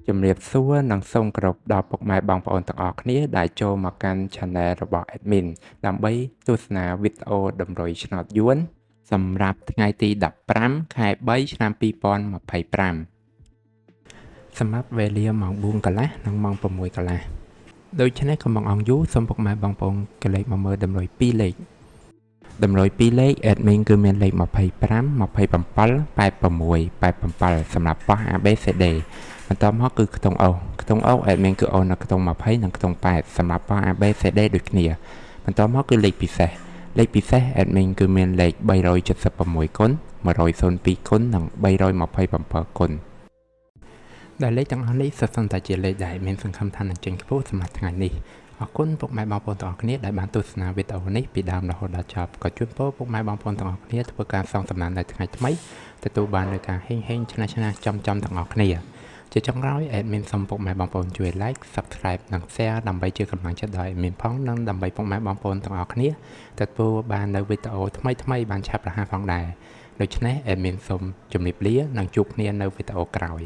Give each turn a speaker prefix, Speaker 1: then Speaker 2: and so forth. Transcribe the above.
Speaker 1: ជំរាបសួរនិងសូមគោរពដល់ពុកម៉ែបងប្អូនទាំងអស់គ្នាដែលចូលមកកាន់ Channel របស់ Admin ដើម្បីទស្សនាវីដេអូតម្រុយឆ្នោតយួនសម្រាប់ថ្ងៃទី15ខែ3ឆ្នាំ2025សម្រាប់វេលាម៉ោង4កន្លះនិងម៉ោង6កន្លះដូច្នេះកុំបង្អង់យូរសូមពុកម៉ែបងប្អូនកលេចមកមើលតម្រុយ2លេខតម្រុយ2លេខ Admin គឺមានលេខ25 27 86 87សម្រាប់ប៉ោះ ABCD បន្តមកគឺខ្ទង់អូស admin គឺអូននៅខ្ទង់20និងខ្ទង់8សម្រាប់ប៉ោះ ABCD ដូចគ្នាបន្តមកគឺលេខពិសេស admin គឺមានលេខ376គុណ102គុណនិង327គុណដែលលេខទាំងអស់នេះសុទ្ធសឹងតែជាលេខដែលមានសង្ឃឹមថានឹងចេញខ្ពស់សម្រាប់ថ្ងៃនេះអរគុណពុកម៉ែបងប្អូនទាំងអស់គ្នាដែលបានទស្សនាវីដេអូនេះពីដើមរហូតដល់ចប់ក៏ជូនពរពុកម៉ែបងប្អូនទាំងអស់គ្នាធ្វើការសងសំណាននៅថ្ងៃថ្មីទទួលបាននូវការហេងឆ្នះចំទាំងអស់គ្នាជាចុងក្រោយ admin សូមពុកម៉ែបងប្អូនជួយ like subscribe និង share ដើម្បីជាកម្លាំងចិត្តដល់ admin ផងនិងដើម្បីពុកម៉ែបងប្អូនទាំងអស់គ្នាទទួលបាននូវវីដេអូថ្មីបានឆាប់រហ័សផងដែរដូច្នេះ admin សូមជម្រាបលានិងជួបគ្នានៅវីដេអូក្រោយ